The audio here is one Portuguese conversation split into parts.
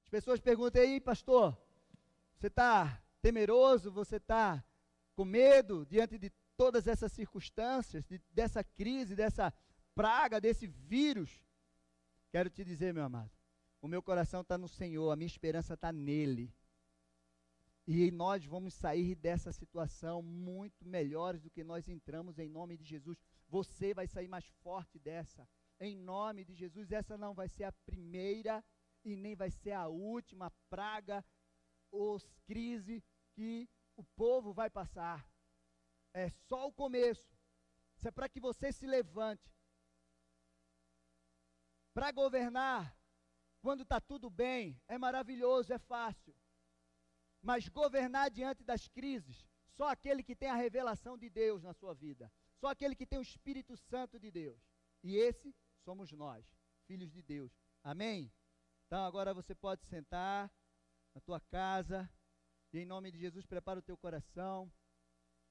As pessoas perguntam aí, pastor, você está temeroso, você está com medo diante de todas essas circunstâncias, dessa crise, dessa praga, desse vírus? Quero te dizer, meu amado, o meu coração está no Senhor, a minha esperança está nele. E nós vamos sair dessa situação muito melhores do que nós entramos, em nome de Jesus. Você vai sair mais forte dessa, em nome de Jesus. Essa não vai ser a primeira e nem vai ser a última praga ou crise que o povo vai passar. É só o começo. Isso é para que você se levante. Para governar, quando está tudo bem, é maravilhoso, é fácil. Mas governar diante das crises, só aquele que tem a revelação de Deus na sua vida. Só aquele que tem o Espírito Santo de Deus. E esse somos nós, filhos de Deus. Amém? Então agora você pode sentar na tua casa. E em nome de Jesus, prepara o teu coração.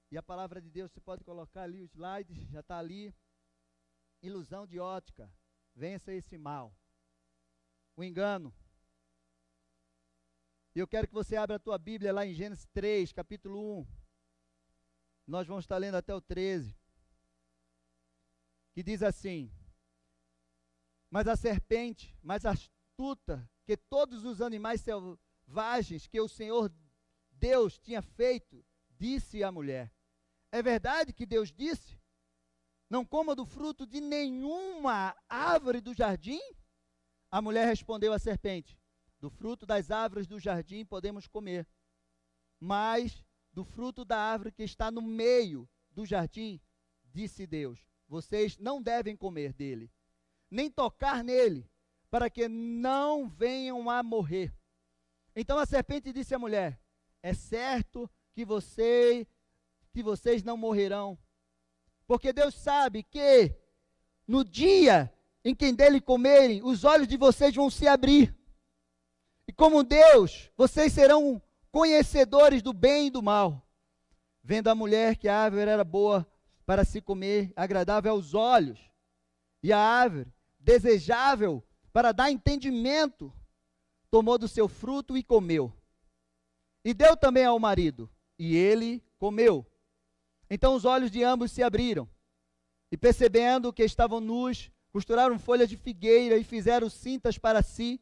E a palavra de Deus, você pode colocar ali o slide, já está ali. Ilusão de ótica. Vença esse mal. O engano. E eu quero que você abra a tua Bíblia lá em Gênesis 3, capítulo 1. Nós vamos estar lendo até o 13. Que diz assim: mas a serpente, mais astuta que todos os animais selvagens que o Senhor Deus tinha feito, disse à mulher: é verdade que Deus disse, não coma do fruto de nenhuma árvore do jardim? A mulher respondeu à serpente: do fruto das árvores do jardim podemos comer, mas do fruto da árvore que está no meio do jardim, disse Deus, vocês não devem comer dele, nem tocar nele, para que não venham a morrer. Então a serpente disse à mulher: é certo que vocês não morrerão, porque Deus sabe que no dia em que dele comerem, os olhos de vocês vão se abrir, e como Deus, vocês serão conhecedores do bem e do mal. Vendo a mulher que a árvore era boa para se comer, agradável aos olhos, e a árvore desejável para dar entendimento, tomou do seu fruto e comeu. E deu também ao marido, e ele comeu. Então os olhos de ambos se abriram, e percebendo que estavam nus, costuraram folhas de figueira e fizeram cintas para si.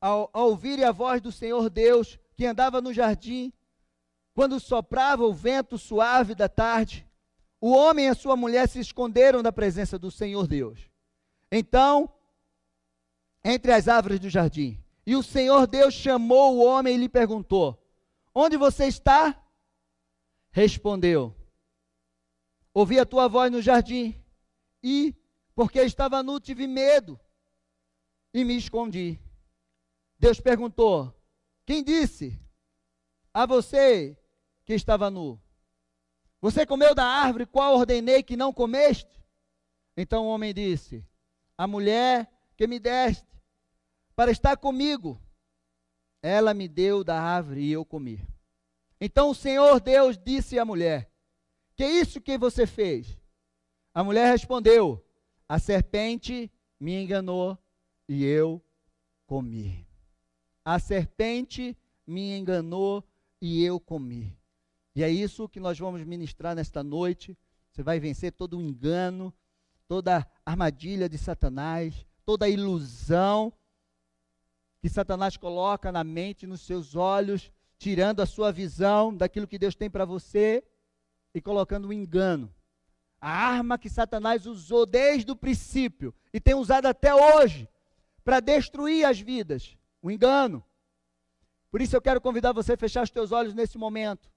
Ao ouvirem a voz do Senhor Deus, que andava no jardim, quando soprava o vento suave da tarde, o homem e a sua mulher se esconderam da presença do Senhor Deus. Então, entre as árvores do jardim, e o Senhor Deus chamou o homem e lhe perguntou: onde você está? Respondeu: ouvi a tua voz no jardim, e, porque estava nu, tive medo, e me escondi. Deus perguntou: quem disse a você que estava nu? Você comeu da árvore qual ordenei que não comeste? Então o homem disse: a mulher que me deste para estar comigo, ela me deu da árvore e eu comi. Então o Senhor Deus disse à mulher: que é isso que você fez? A mulher respondeu: a serpente me enganou e eu comi. A serpente me enganou e eu comi. E é isso que nós vamos ministrar nesta noite. Você vai vencer todo o engano, toda armadilha de Satanás, toda ilusão que Satanás coloca na mente, nos seus olhos, tirando a sua visão daquilo que Deus tem para você e colocando o engano. A arma que Satanás usou desde o princípio e tem usado até hoje para destruir as vidas, o engano. Por isso eu quero convidar você a fechar os teus olhos nesse momento.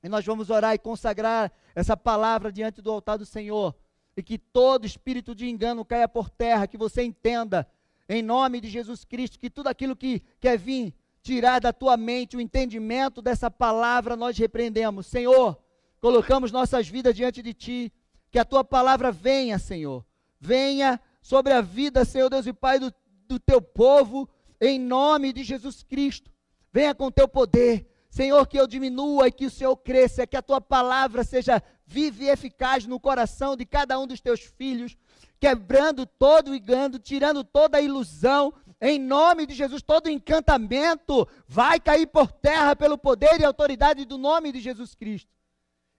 E nós vamos orar e consagrar essa palavra diante do altar do Senhor. E que todo espírito de engano caia por terra, que você entenda, em nome de Jesus Cristo, que tudo aquilo que quer vir tirar da tua mente o entendimento dessa palavra, nós repreendemos. Senhor, colocamos nossas vidas diante de Ti, que a Tua palavra venha, Senhor. Venha sobre a vida, Senhor Deus e Pai, do Teu povo, em nome de Jesus Cristo. Venha com Teu poder. Senhor, que eu diminua e que o Senhor cresça, que a Tua palavra seja viva e eficaz no coração de cada um dos Teus filhos, quebrando todo o engano, tirando toda a ilusão. Em nome de Jesus, todo encantamento vai cair por terra pelo poder e autoridade do nome de Jesus Cristo.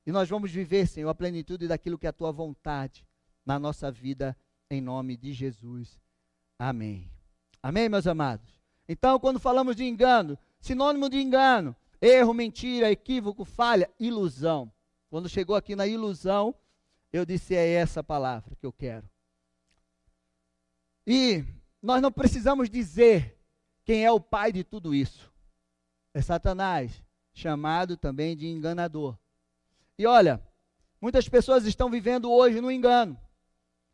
E nós vamos viver, Senhor, a plenitude daquilo que é a tua vontade na nossa vida, em nome de Jesus. Amém. Amém, meus amados? Então, quando falamos de engano, sinônimo de engano, erro, mentira, equívoco, falha, ilusão. Quando chegou aqui na ilusão, eu disse, é essa palavra que eu quero. E nós não precisamos dizer quem é o pai de tudo isso. É Satanás, chamado também de enganador. E olha, muitas pessoas estão vivendo hoje no engano.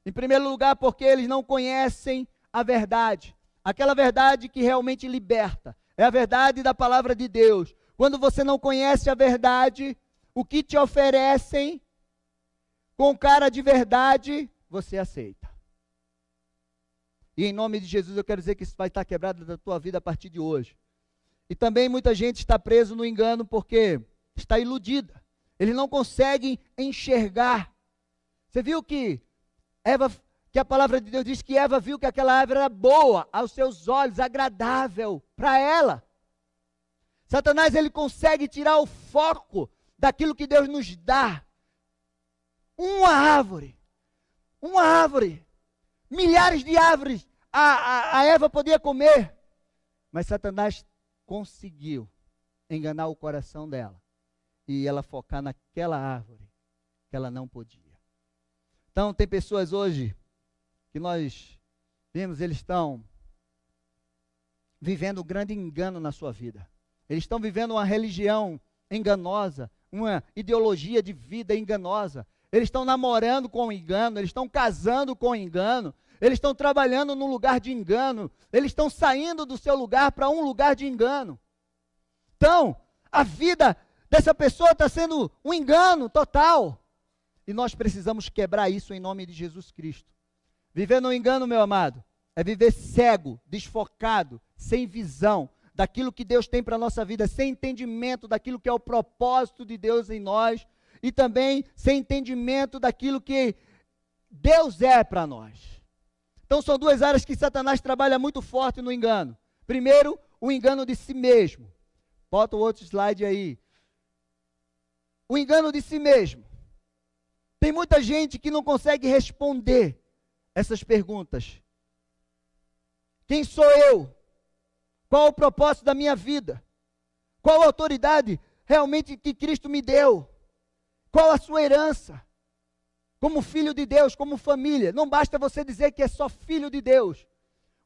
Em primeiro lugar, porque eles não conhecem a verdade. Aquela verdade que realmente liberta. É a verdade da palavra de Deus. Quando você não conhece a verdade, o que te oferecem com cara de verdade, você aceita. E em nome de Jesus eu quero dizer que isso vai estar quebrado da tua vida a partir de hoje. E também muita gente está preso no engano porque está iludida. Eles não conseguem enxergar. Você viu que a palavra de Deus diz que Eva viu que aquela árvore era boa aos seus olhos, agradável para ela. Satanás, ele consegue tirar o foco daquilo que Deus nos dá. Uma árvore, milhares de árvores a Eva podia comer, mas Satanás conseguiu enganar o coração dela e ela focar naquela árvore que ela não podia. Então tem pessoas hoje que nós vemos, eles estão vivendo um grande engano na sua vida. Eles estão vivendo uma religião enganosa, uma ideologia de vida enganosa. Eles estão namorando com engano, eles estão casando com engano, eles estão trabalhando num lugar de engano, eles estão saindo do seu lugar para um lugar de engano. Então, a vida dessa pessoa está sendo um engano total. E nós precisamos quebrar isso em nome de Jesus Cristo. Viver no engano, meu amado, é viver cego, desfocado, sem visão daquilo que Deus tem para a nossa vida, sem entendimento daquilo que é o propósito de Deus em nós, e também sem entendimento daquilo que Deus é para nós. Então são duas áreas que Satanás trabalha muito forte no engano. Primeiro, o engano de si mesmo. Bota o outro slide aí. O engano de si mesmo. Tem muita gente que não consegue responder essas perguntas. Quem sou eu? Qual o propósito da minha vida? Qual a autoridade realmente que Cristo me deu? Qual a sua herança? Como filho de Deus, como família. Não basta você dizer que é só filho de Deus.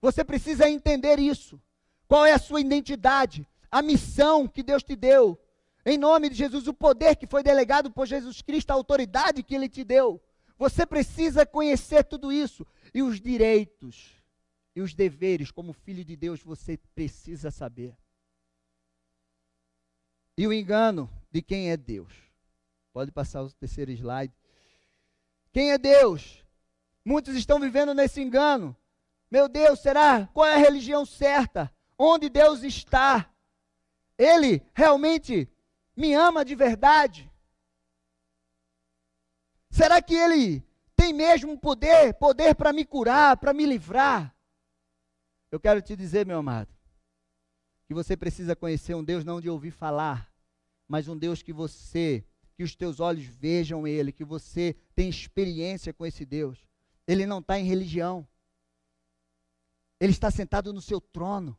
Você precisa entender isso. Qual é a sua identidade? A missão que Deus te deu. Em nome de Jesus, o poder que foi delegado por Jesus Cristo, a autoridade que Ele te deu. Você precisa conhecer tudo isso. E os direitos e os deveres, como filho de Deus, você precisa saber. E o engano de quem é Deus. Pode passar o terceiro slide. Quem é Deus? Muitos estão vivendo nesse engano. Meu Deus, será? Qual é a religião certa? Onde Deus está? Ele realmente me ama de verdade? Será que Ele tem mesmo poder para me curar, para me livrar? Eu quero te dizer, meu amado, que você precisa conhecer um Deus não de ouvir falar, mas um Deus que os teus olhos vejam Ele, que você tem experiência com esse Deus. Ele não está em religião. Ele está sentado no seu trono.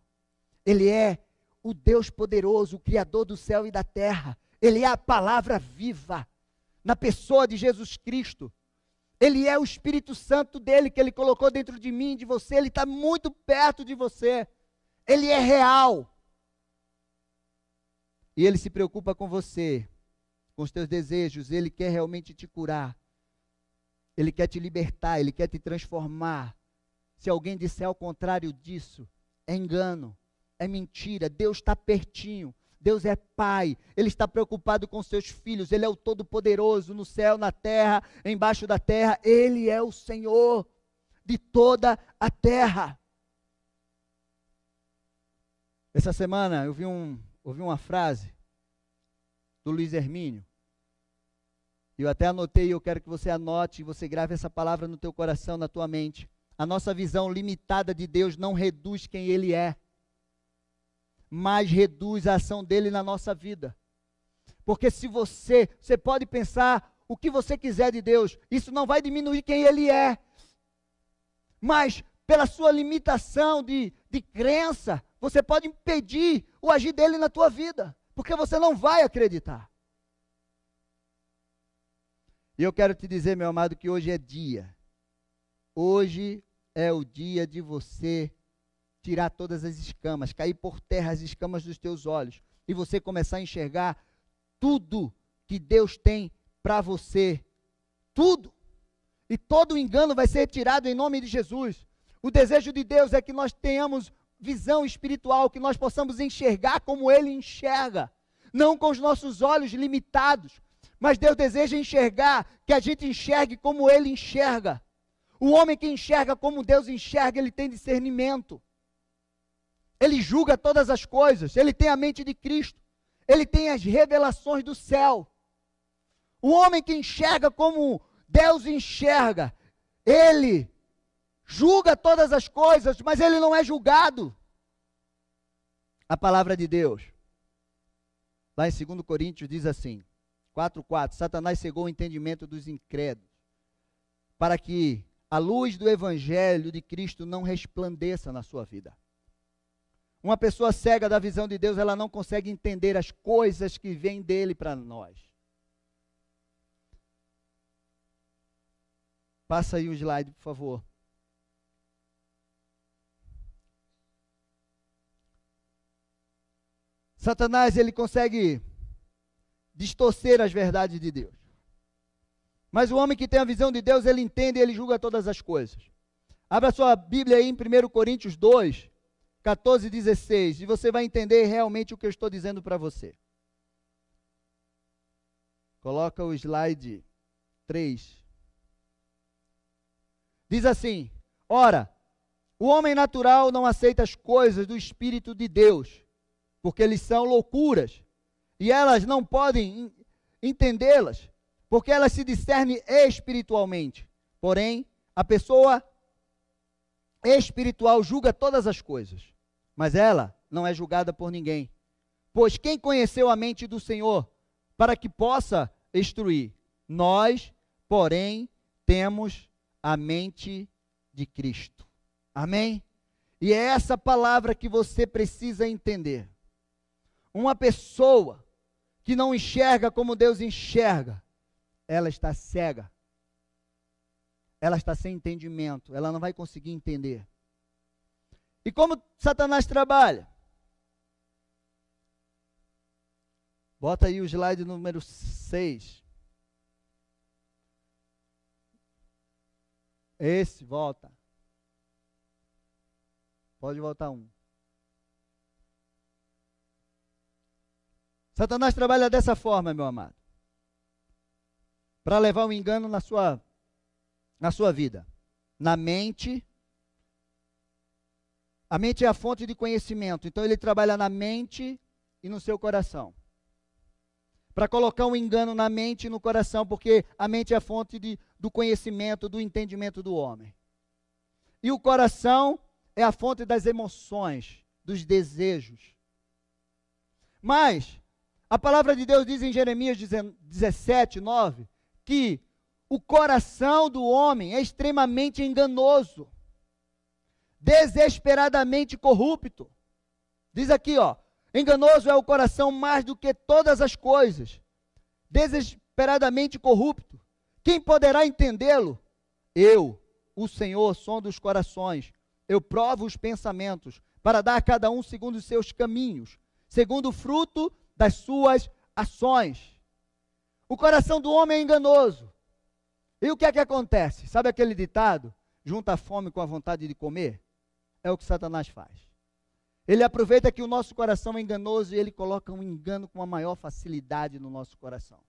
Ele é o Deus poderoso, o Criador do céu e da terra. Ele é a palavra viva, na pessoa de Jesus Cristo. Ele é o Espírito Santo dele, que Ele colocou dentro de mim, de você. Ele está muito perto de você. Ele é real. E Ele se preocupa com você, com os teus desejos. Ele quer realmente te curar. Ele quer te libertar, Ele quer te transformar. Se alguém disser ao contrário disso, é engano, é mentira. Deus está pertinho. Deus é Pai, Ele está preocupado com seus filhos, Ele é o Todo-Poderoso no céu, na terra, embaixo da terra. Ele é o Senhor de toda a terra. Essa semana eu ouvi uma frase do Luiz Hermínio, Eu até anotei, eu quero que você anote, você grave essa palavra no teu coração, na tua mente. A nossa visão limitada de Deus não reduz quem Ele é, mas reduz a ação dele na nossa vida. Porque se você pode pensar o que você quiser de Deus, isso não vai diminuir quem Ele é. Mas, pela sua limitação de crença, você pode impedir o agir dele na tua vida, porque você não vai acreditar. E eu quero te dizer, meu amado, que hoje é dia. Hoje é o dia de você tirar todas as escamas, cair por terra as escamas dos teus olhos, e você começar a enxergar tudo que Deus tem para você. Tudo. E todo engano vai ser retirado em nome de Jesus. O desejo de Deus é que nós tenhamos visão espiritual, que nós possamos enxergar como Ele enxerga, não com os nossos olhos limitados, mas Deus deseja enxergar, que a gente enxergue como Ele enxerga. O homem que enxerga como Deus enxerga, ele tem discernimento. Ele julga todas as coisas, ele tem a mente de Cristo, ele tem as revelações do céu. O homem que enxerga como Deus enxerga, ele julga todas as coisas, mas ele não é julgado. A palavra de Deus, lá em 2 Coríntios, diz assim, 4:4, Satanás cegou o entendimento dos incrédulos, para que a luz do evangelho de Cristo não resplandeça na sua vida. Uma pessoa cega da visão de Deus, ela não consegue entender as coisas que vêm dele para nós. Passa aí o slide, por favor. Satanás, ele consegue distorcer as verdades de Deus. Mas o homem que tem a visão de Deus, ele entende e ele julga todas as coisas. Abra sua Bíblia aí em 1 Coríntios 2, 14 e 16, e você vai entender realmente o que eu estou dizendo para você. Coloca o slide 3. Diz assim: ora, o homem natural não aceita as coisas do Espírito de Deus, porque eles são loucuras, e elas não podem entendê-las, porque elas se discernem espiritualmente. Porém, a pessoa espiritual julga todas as coisas, mas ela não é julgada por ninguém. Pois quem conheceu a mente do Senhor para que possa instruir? Nós, porém, temos a mente de Cristo. Amém? E é essa palavra que você precisa entender. Uma pessoa que não enxerga como Deus enxerga, ela está cega. Ela está sem entendimento, ela não vai conseguir entender. E como Satanás trabalha? Bota aí o slide número 6. Esse, volta. Pode voltar um. Satanás trabalha dessa forma, meu amado, para levar um engano na sua vida, na mente. A mente é a fonte de conhecimento, então ele trabalha na mente e no seu coração, para colocar um engano na mente e no coração, porque a mente é a fonte do conhecimento, do entendimento do homem, e o coração é a fonte das emoções, dos desejos. Mas a palavra de Deus diz em Jeremias 17:9, que o coração do homem é extremamente enganoso, desesperadamente corrupto. Diz aqui, enganoso é o coração mais do que todas as coisas, desesperadamente corrupto. Quem poderá entendê-lo? Eu, o Senhor, sondo os corações, eu provo os pensamentos, para dar a cada um segundo os seus caminhos, segundo o fruto das suas ações. O coração do homem é enganoso. E o que é que acontece? Sabe aquele ditado? Junta a fome com a vontade de comer? É o que Satanás faz. Ele aproveita que o nosso coração é enganoso e ele coloca um engano com a maior facilidade no nosso coração.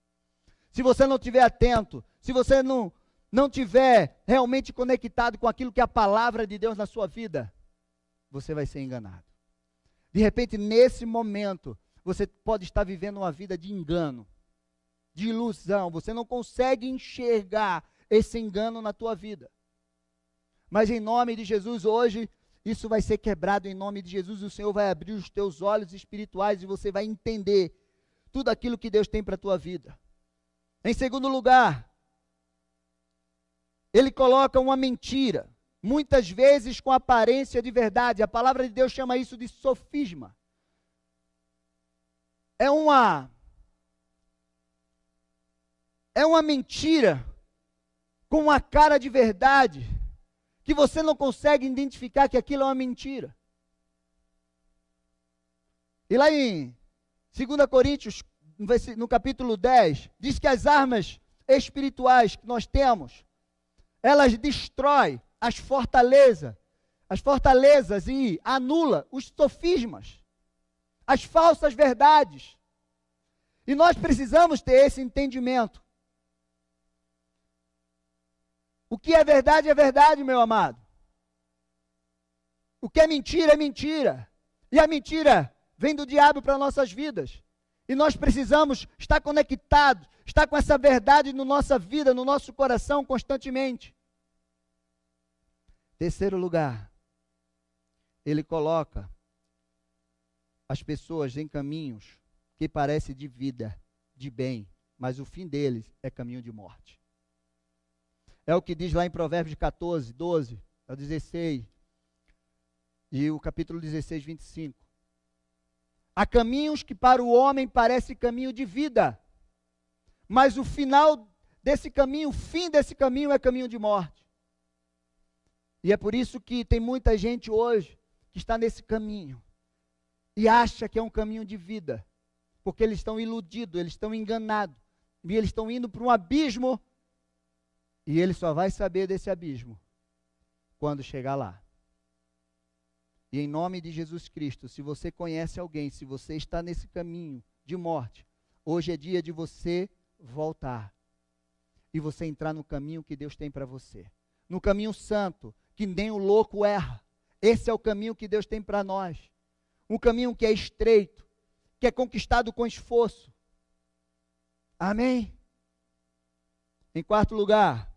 Se você não estiver atento, se você não estiver realmente conectado com aquilo que é a palavra de Deus na sua vida, você vai ser enganado. De repente, nesse momento, você pode estar vivendo uma vida de engano. de ilusão. Você não consegue enxergar esse engano na tua vida. Mas em nome de Jesus, hoje, isso vai ser quebrado em nome de Jesus. O Senhor vai abrir os teus olhos espirituais e você vai entender tudo aquilo que Deus tem para a tua vida. Em segundo lugar, ele coloca uma mentira, muitas vezes com aparência de verdade. A palavra de Deus chama isso de sofisma. É uma mentira com uma cara de verdade, que você não consegue identificar que aquilo é uma mentira. E lá em 2 Coríntios, no capítulo 10, diz que as armas espirituais que nós temos, elas destroem as fortalezas e anula os sofismas, as falsas verdades. E nós precisamos ter esse entendimento. O que é verdade, meu amado. O que é mentira. E a mentira vem do diabo para nossas vidas. E nós precisamos estar conectados, estar com essa verdade na nossa vida, no nosso coração constantemente. Terceiro lugar, ele coloca as pessoas em caminhos que parecem de vida, de bem, mas o fim deles é caminho de morte. É o que diz lá em Provérbios 14, 12, ao 16, e o capítulo 16, 25. Há caminhos que para o homem parece caminho de vida, mas o final desse caminho, o fim desse caminho é caminho de morte. E é por isso que tem muita gente hoje que está nesse caminho e acha que é um caminho de vida, porque eles estão iludidos, eles estão enganados, e eles estão indo para um abismo, e ele só vai saber desse abismo quando chegar lá. E em nome de Jesus Cristo, se você conhece alguém, se você está nesse caminho de morte, hoje é dia de você voltar e você entrar no caminho que Deus tem para você, no caminho santo, que nem o louco erra. Esse é o caminho que Deus tem para nós, um caminho que é estreito, que é conquistado com esforço. Amém? Em quarto lugar,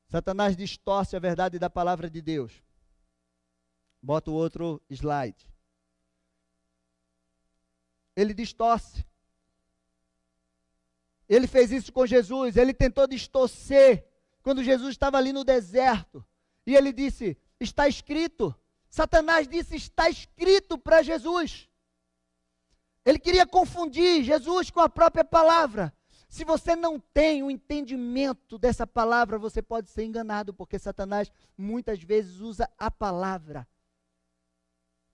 Satanás distorce a verdade da palavra de Deus. Bota o outro slide. Ele distorce. Ele fez isso com Jesus, ele tentou distorcer quando Jesus estava ali no deserto. E ele disse, está escrito. Satanás disse, está escrito para Jesus. Ele queria confundir Jesus com a própria palavra. Se você não tem o entendimento dessa palavra, você pode ser enganado, porque Satanás muitas vezes usa a palavra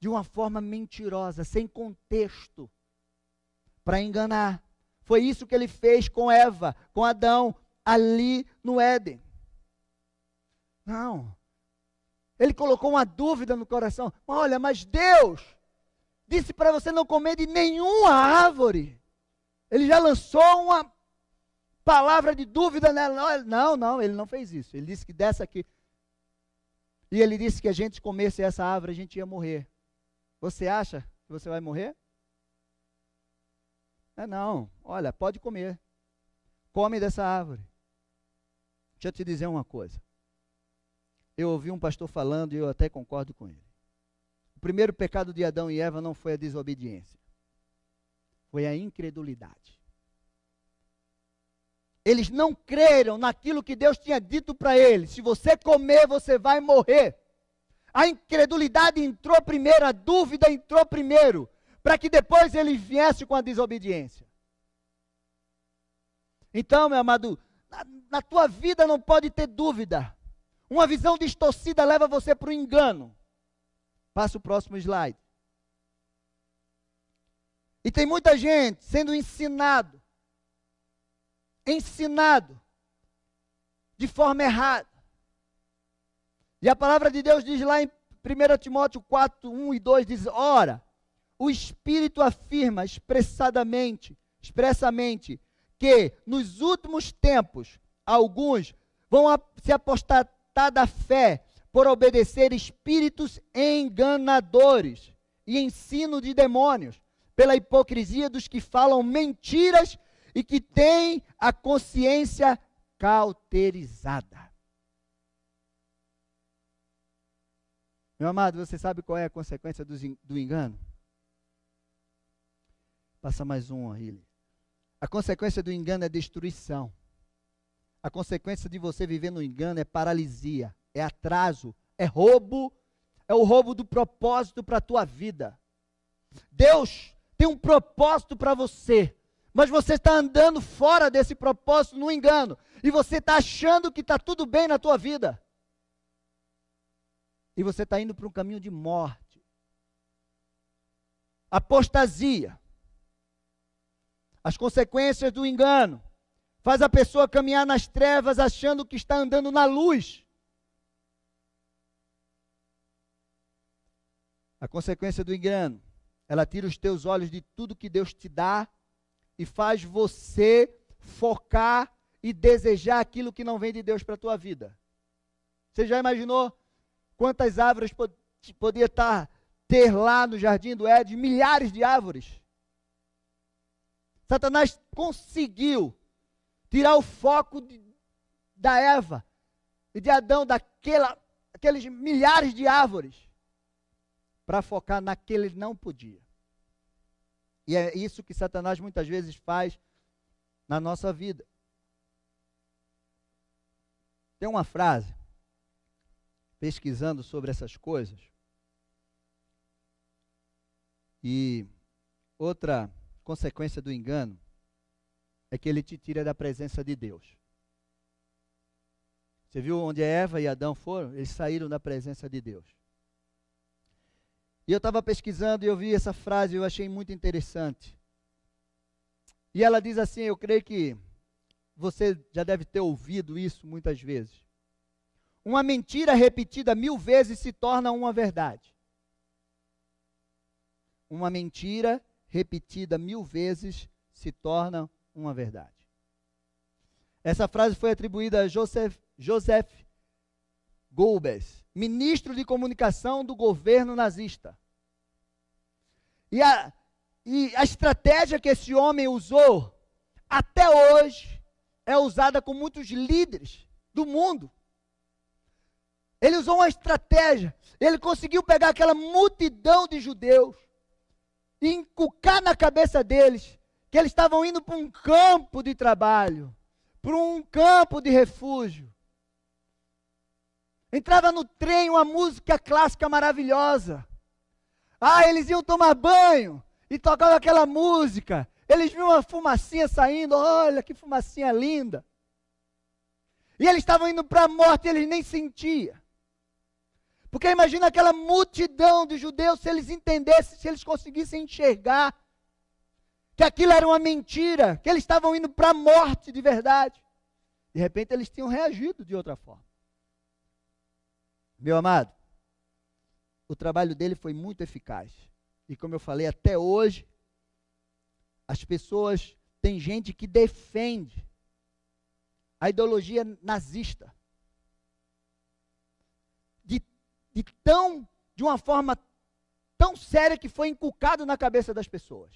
de uma forma mentirosa, sem contexto, para enganar. Foi isso que ele fez com Eva, com Adão, ali no Éden. Não. Ele colocou uma dúvida no coração. Olha, mas Deus disse para você não comer de nenhuma árvore. Ele já lançou uma palavra de dúvida nela. Não, ele não fez isso. Ele disse que dessa aqui. E ele disse que a gente comesse essa árvore, a gente ia morrer. Você acha que você vai morrer? Não. Olha, pode comer. Come dessa árvore. Deixa eu te dizer uma coisa. Eu ouvi um pastor falando e eu até concordo com ele. O primeiro pecado de Adão e Eva não foi a desobediência. Foi a incredulidade. Eles não creram naquilo que Deus tinha dito para eles. Se você comer, você vai morrer. A incredulidade entrou primeiro, a dúvida entrou primeiro, para que depois ele viesse com a desobediência. Então, meu amado, na tua vida não pode ter dúvida. Uma visão distorcida leva você para o engano. Passa o próximo slide. E tem muita gente sendo ensinado de forma errada. E a palavra de Deus diz lá em 1 Timóteo 4, 1 e 2, diz, ora, o Espírito afirma expressamente, que nos últimos tempos, alguns vão se apostatar da fé por obedecer espíritos enganadores e ensino de demônios, pela hipocrisia dos que falam mentiras e que têm a consciência cauterizada. Meu amado, você sabe qual é a consequência do engano? Passa mais um aí. A consequência do engano é destruição. A consequência de você viver no engano é paralisia, é atraso, é roubo, é o roubo do propósito para a tua vida. Deus tem um propósito para você, mas você está andando fora desse propósito no engano, e você está achando que está tudo bem na tua vida, e você está indo para um caminho de morte. Apostasia. As consequências do engano faz a pessoa caminhar nas trevas achando que está andando na luz. A consequência do engano, ela tira os teus olhos de tudo que Deus te dá e faz você focar e desejar aquilo que não vem de Deus para a tua vida. Você já imaginou quantas árvores podia ter lá no jardim do Éden? Milhares de árvores. Satanás conseguiu tirar o foco da Eva e de Adão, daqueles milhares de árvores, para focar naquele que não podia. E é isso que Satanás muitas vezes faz na nossa vida. Tem uma frase, pesquisando sobre essas coisas, e outra consequência do engano é que ele te tira da presença de Deus. Você viu onde Eva e Adão foram? Eles saíram da presença de Deus. E eu estava pesquisando e eu vi essa frase e eu achei muito interessante. E ela diz assim, eu creio que você já deve ter ouvido isso muitas vezes. Uma mentira repetida 1000 vezes se torna uma verdade. Uma mentira repetida 1000 vezes se torna uma verdade. Essa frase foi atribuída a Joseph Goebbels, ministro de comunicação do governo nazista. E a estratégia que esse homem usou, até hoje, é usada com muitos líderes do mundo. Ele usou uma estratégia, ele conseguiu pegar aquela multidão de judeus e inculcar na cabeça deles que eles estavam indo para um campo de trabalho, para um campo de refúgio. Entrava no trem uma música clássica maravilhosa. Eles iam tomar banho e tocavam aquela música. Eles viam uma fumacinha saindo, olha que fumacinha linda. E eles estavam indo para a morte e eles nem sentiam. Porque imagina aquela multidão de judeus, se eles entendessem, se eles conseguissem enxergar que aquilo era uma mentira, que eles estavam indo para a morte de verdade. De repente eles tinham reagido de outra forma. Meu amado, o trabalho dele foi muito eficaz. E como eu falei, até hoje, as pessoas, tem gente que defende a ideologia nazista. De uma forma tão séria que foi inculcado na cabeça das pessoas.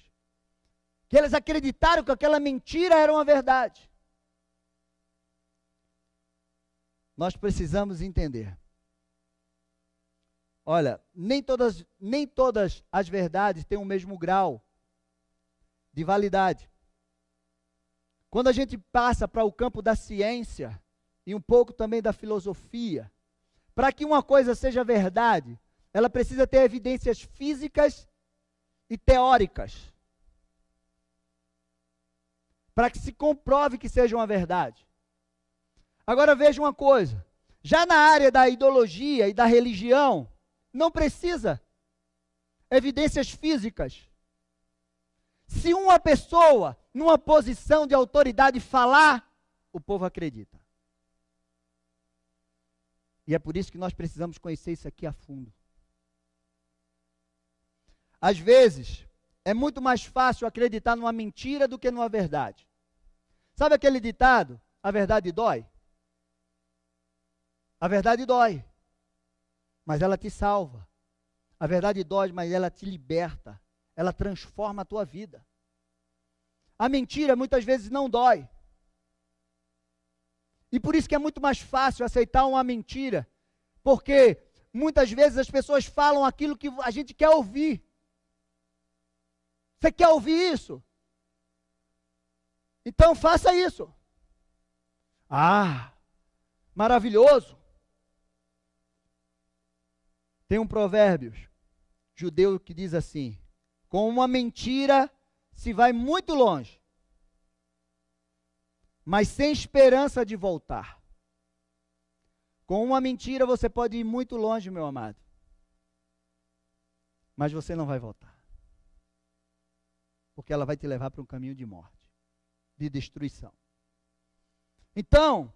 Que eles acreditaram que aquela mentira era uma verdade. Nós precisamos entender. Olha, nem todas as verdades têm o mesmo grau de validade. Quando a gente passa para o campo da ciência e um pouco também da filosofia, para que uma coisa seja verdade, ela precisa ter evidências físicas e teóricas. Para que se comprove que seja uma verdade. Agora veja uma coisa, já na área da ideologia e da religião, não precisa evidências físicas. Se uma pessoa, numa posição de autoridade falar, o povo acredita. E é por isso que nós precisamos conhecer isso aqui a fundo. Às vezes, é muito mais fácil acreditar numa mentira do que numa verdade. Sabe aquele ditado? A verdade dói? A verdade dói, mas ela te salva. A verdade dói, mas ela te liberta. ela transforma a tua vida. A mentira muitas vezes não dói. E por isso que é muito mais fácil aceitar uma mentira, porque muitas vezes as pessoas falam aquilo que a gente quer ouvir. Você quer ouvir isso? Então faça isso. Ah, maravilhoso. Tem um provérbio judeu que diz assim: com uma mentira se vai muito longe, mas sem esperança de voltar. Com uma mentira você pode ir muito longe, meu amado, mas você não vai voltar, porque ela vai te levar para um caminho de morte, de destruição. Então,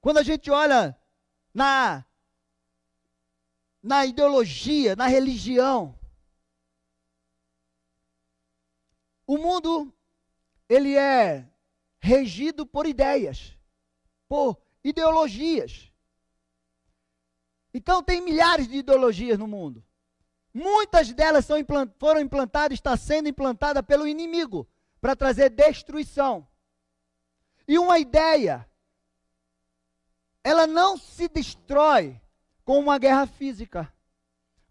quando a gente olha na ideologia, na religião, o mundo, ele é regido por ideias, por ideologias. Então tem milhares de ideologias no mundo. Muitas delas foram implantadas, está sendo implantada pelo inimigo, para trazer destruição. E uma ideia, ela não se destrói com uma guerra física.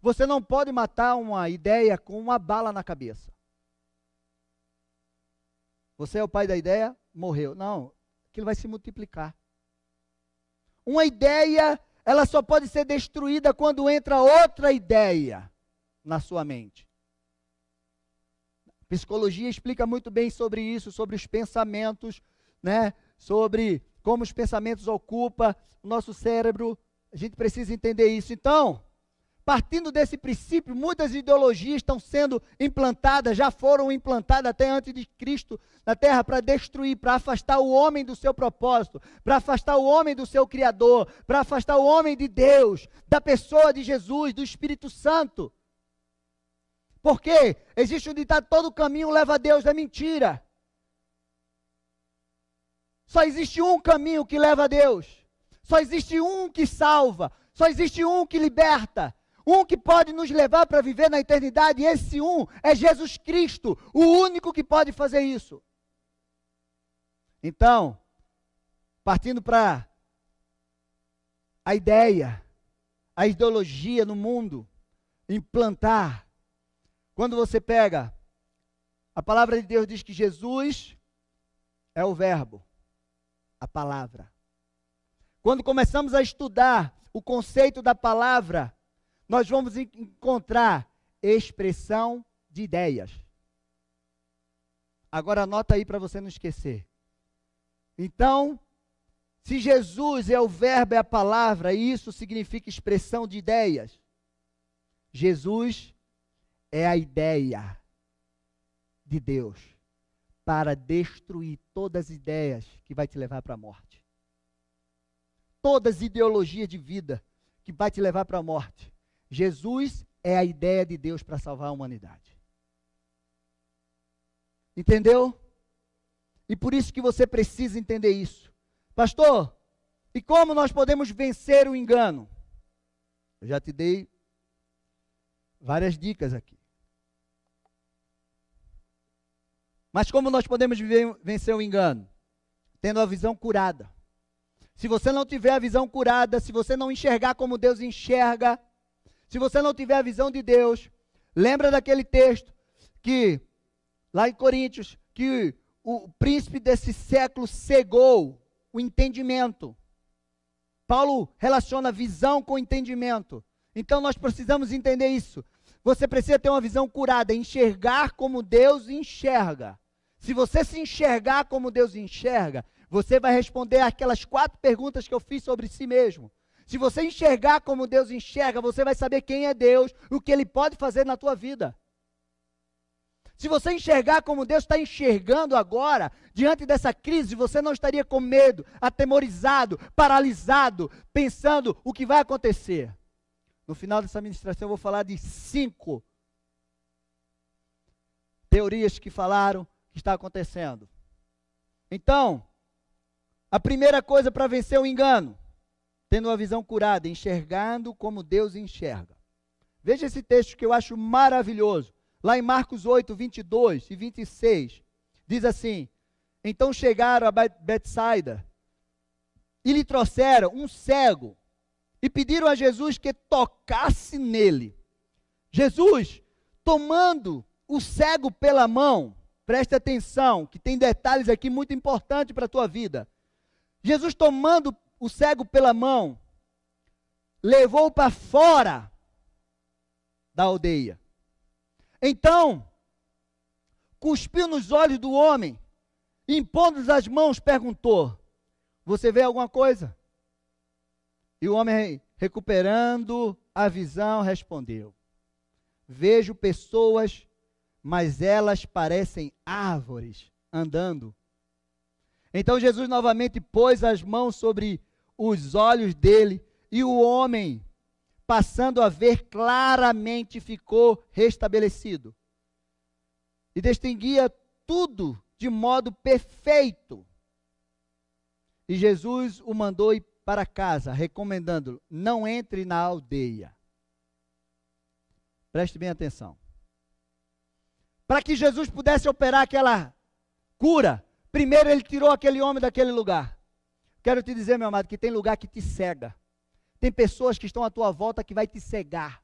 Você não pode matar uma ideia com uma bala na cabeça. Você é o pai da ideia, morreu. Não, aquilo vai se multiplicar. Uma ideia, ela só pode ser destruída quando entra outra ideia na sua mente. A psicologia explica muito bem sobre isso, sobre os pensamentos, né? Sobre como os pensamentos ocupam o nosso cérebro. A gente precisa entender isso. Então, partindo desse princípio, muitas ideologias estão sendo implantadas, já foram implantadas até antes de Cristo na terra para destruir, para afastar o homem do seu propósito, para afastar o homem do seu Criador, para afastar o homem de Deus, da pessoa de Jesus, do Espírito Santo. Porque existe um ditado: todo caminho leva a Deus, é mentira. Só existe um caminho que leva a Deus. Só existe um que salva. Só existe um que liberta. Um que pode nos levar para viver na eternidade. E esse um é Jesus Cristo. O único que pode fazer isso. Então, partindo para a ideia, a ideologia no mundo, implantar. Quando você pega, a palavra de Deus diz que Jesus é o verbo. A palavra. Quando começamos a estudar o conceito da palavra, nós vamos encontrar expressão de ideias. Agora anota aí para você não esquecer. Então, se Jesus é o verbo, é a palavra, e isso significa expressão de ideias, Jesus é a ideia de Deus para destruir todas as ideias que vai te levar para a morte. Todas as ideologias de vida que vai te levar para a morte. Jesus é a ideia de Deus para salvar a humanidade. Entendeu? E por isso que você precisa entender isso. Pastor, e como nós podemos vencer o engano? Eu já te dei várias dicas aqui. Mas como nós podemos vencer o engano? Tendo a visão curada. Se você não tiver a visão curada, se você não enxergar como Deus enxerga, se você não tiver a visão de Deus, lembra daquele texto que, lá em Coríntios, que o príncipe desse século cegou o entendimento. Paulo relaciona visão com entendimento. Então nós precisamos entender isso. Você precisa ter uma visão curada, enxergar como Deus enxerga. Se você se enxergar como Deus enxerga, você vai responder aquelas 4 perguntas que eu fiz sobre si mesmo. Se você enxergar como Deus enxerga, você vai saber quem é Deus, o que Ele pode fazer na tua vida. Se você enxergar como Deus está enxergando agora, diante dessa crise, você não estaria com medo, atemorizado, paralisado, pensando o que vai acontecer. No final dessa ministração eu vou falar de 5 teorias que falaram que está acontecendo. Então, a primeira coisa para vencer o engano, tendo uma visão curada, enxergando como Deus enxerga. Veja esse texto que eu acho maravilhoso. Lá em Marcos 8, 22 e 26, diz assim: então chegaram a Betsaida e lhe trouxeram um cego e pediram a Jesus que tocasse nele. Jesus, tomando o cego pela mão, preste atenção, que tem detalhes aqui muito importantes para a tua vida. Jesus, tomando o cego pela mão, levou-o para fora da aldeia. Então, cuspiu nos olhos do homem, e impondo-lhes as mãos, perguntou: você vê alguma coisa? E o homem, recuperando a visão, respondeu: vejo pessoas, mas elas parecem árvores andando. Então Jesus novamente pôs as mãos sobre os olhos dele, e o homem, passando a ver claramente, ficou restabelecido. E distinguia tudo de modo perfeito. E Jesus o mandou ir para casa, recomendando-lhe: não entre na aldeia. Preste bem atenção. Para que Jesus pudesse operar aquela cura, primeiro ele tirou aquele homem daquele lugar. Quero te dizer, meu amado, que tem lugar que te cega. Tem pessoas que estão à tua volta que vai te cegar.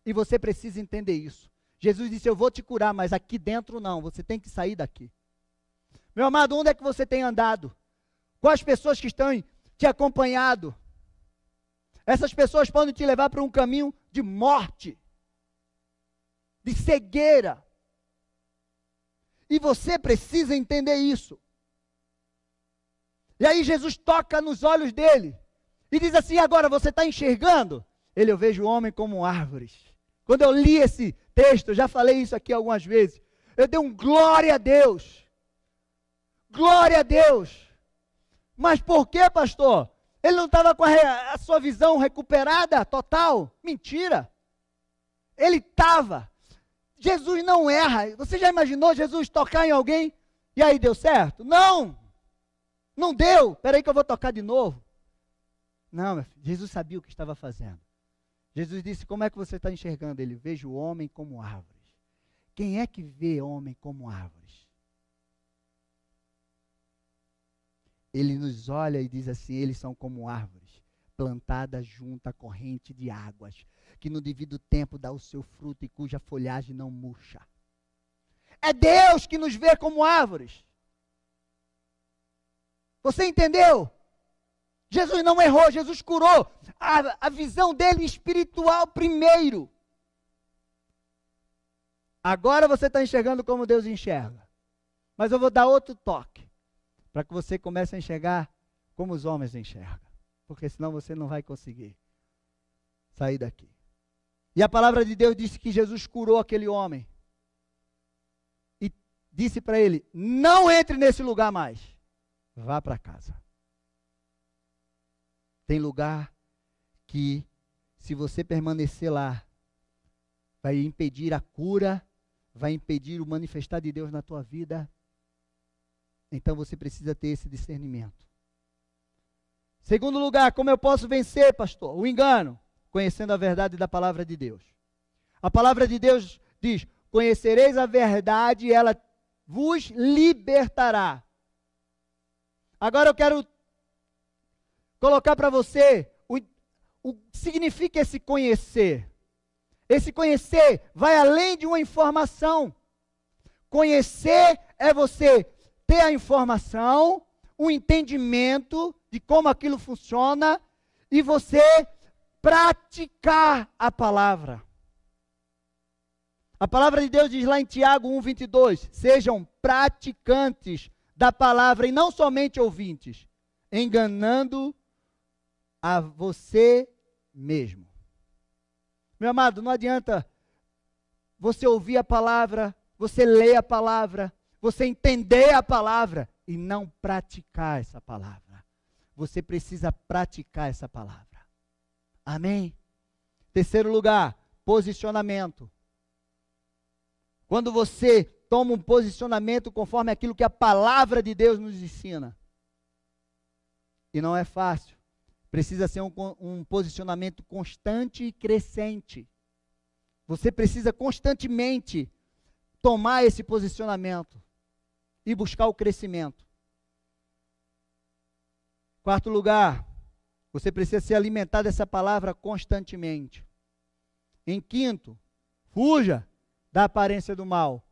E você precisa entender isso. Jesus disse: eu vou te curar, mas aqui dentro não, você tem que sair daqui. Meu amado, onde é que você tem andado? Quais pessoas que estão te acompanhado? Essas pessoas podem te levar para um caminho de morte, de cegueira. E você precisa entender isso. E aí Jesus toca nos olhos dele e diz assim: agora você está enxergando? Ele: eu vejo o homem como árvores. Quando eu li esse texto, eu já falei isso aqui algumas vezes, eu dei um glória a Deus. Glória a Deus. Mas por que, pastor? Ele não estava com a sua visão recuperada, total? Mentira. Ele estava. Jesus não erra. Você já imaginou Jesus tocar em alguém e aí deu certo? Não. Não deu. Espera aí que eu vou tocar de novo. Não, meu filho, Jesus sabia o que estava fazendo. Jesus disse: como é que você está enxergando? Ele: vejo o homem como árvores. Quem é que vê homem como árvores? Ele nos olha e diz assim: eles são como árvores, plantadas junto à corrente de águas, que no devido tempo dá o seu fruto e cuja folhagem não murcha. É Deus que nos vê como árvores. Você entendeu? Jesus não errou, Jesus curou a visão dele espiritual primeiro. Agora você está enxergando como Deus enxerga. Mas eu vou dar outro toque, para que você comece a enxergar como os homens enxergam. Porque senão você não vai conseguir sair daqui. E a palavra de Deus disse que Jesus curou aquele homem. E disse para ele: não entre nesse lugar mais. Vá para casa. Tem lugar que, se você permanecer lá, vai impedir a cura, vai impedir o manifestar de Deus na tua vida. Então você precisa ter esse discernimento. Segundo lugar, como eu posso vencer, pastor? O engano, conhecendo a verdade da palavra de Deus. A palavra de Deus diz: conhecereis a verdade e ela vos libertará. Agora eu quero colocar para você o que significa esse conhecer. Esse conhecer vai além de uma informação. Conhecer é você ter a informação, o entendimento de como aquilo funciona e você praticar a palavra. A palavra de Deus diz lá em Tiago 1:22, sejam praticantes da palavra e não somente ouvintes, enganando a você mesmo. Meu amado, não adianta você ouvir a palavra, você ler a palavra, você entender a palavra e não praticar essa palavra. Você precisa praticar essa palavra. Amém? Terceiro lugar, posicionamento. Quando você toma um posicionamento conforme aquilo que a palavra de Deus nos ensina. E não é fácil. Precisa ser um posicionamento constante e crescente. Você precisa constantemente tomar esse posicionamento e buscar o crescimento. Quarto lugar, você precisa se alimentar dessa palavra constantemente. Em quinto, fuja da aparência do mal.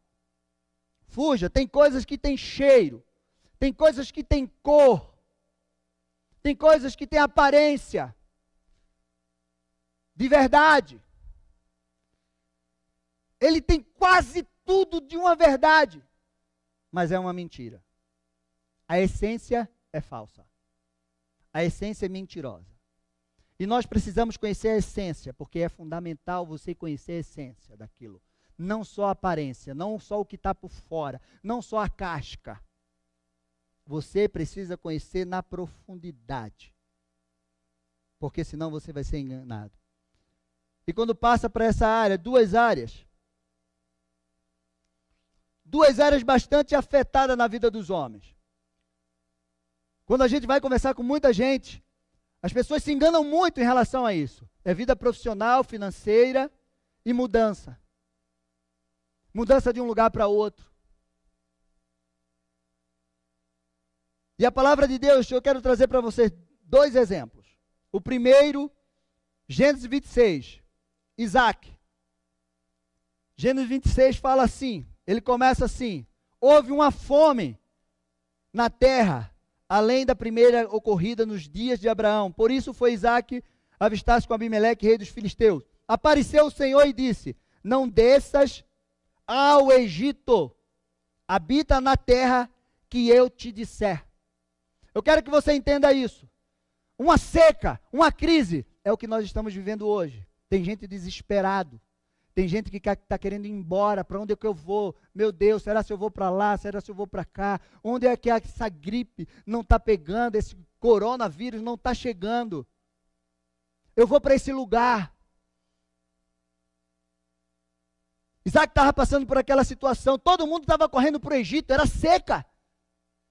Fuja, tem coisas que têm cheiro, tem coisas que têm cor, tem coisas que têm aparência de verdade. Ele tem quase tudo de uma verdade, mas é uma mentira. A essência é falsa. A essência é mentirosa. E nós precisamos conhecer a essência, porque é fundamental você conhecer a essência daquilo. Não só a aparência, não só o que está por fora, não só a casca. Você precisa conhecer na profundidade, porque senão você vai ser enganado. E quando passa para essa área, duas áreas bastante afetadas na vida dos homens. Quando a gente vai conversar com muita gente, as pessoas se enganam muito em relação a isso. É vida profissional, financeira e mudança. Mudança de um lugar para outro. E a palavra de Deus, eu quero trazer para vocês dois exemplos. O primeiro, Gênesis 26, Isaac. Gênesis 26 fala assim, ele começa assim: houve uma fome na terra, além da primeira ocorrida nos dias de Abraão. Por isso foi Isaac avistar-se com Abimeleque, rei dos filisteus. Apareceu o Senhor e disse: não desças ao Egito, habita na terra que eu te disser. Eu quero que você entenda isso. Uma seca, uma crise, é o que nós estamos vivendo hoje. Tem gente desesperado. Tem gente que está querendo ir embora. Para onde é que eu vou? Meu Deus, será se eu vou para lá? Será se eu vou para cá? Onde é que essa gripe não está pegando? Esse coronavírus não está chegando? Eu vou para esse lugar. Isaac estava passando por aquela situação. Todo mundo estava correndo para o Egito. Era seca.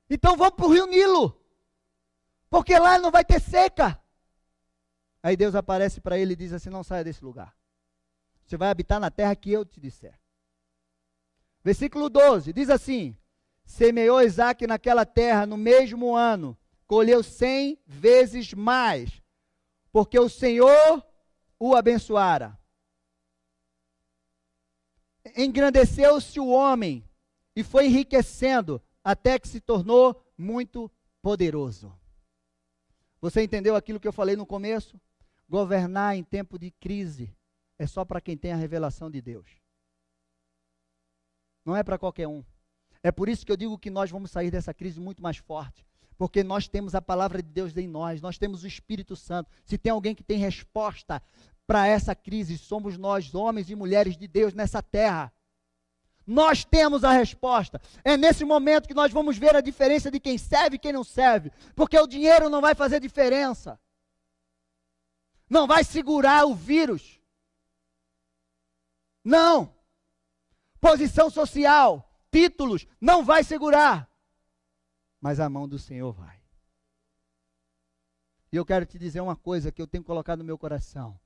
Então vamos para o rio Nilo, porque lá não vai ter seca. Aí Deus aparece para ele e diz assim: não saia desse lugar. Você vai habitar na terra que eu te disser. Versículo 12, diz assim: semeou Isaac naquela terra no mesmo ano, colheu 100 vezes mais, porque o Senhor o abençoara. Engrandeceu-se o homem e foi enriquecendo, até que se tornou muito poderoso. Você entendeu aquilo que eu falei no começo? Governar em tempo de crise é só para quem tem a revelação de Deus. Não é para qualquer um. É por isso que eu digo que nós vamos sair dessa crise muito mais forte, porque nós temos a palavra de Deus em nós temos o Espírito Santo. Se tem alguém que tem resposta para essa crise, somos nós, homens e mulheres de Deus nessa terra. Nós temos a resposta. É nesse momento que nós vamos ver a diferença de quem serve e quem não serve, porque o dinheiro não vai fazer diferença. Não vai segurar o vírus. Não. Posição social, títulos, não vai segurar. Mas a mão do Senhor vai. E eu quero te dizer uma coisa que eu tenho colocado no meu coração.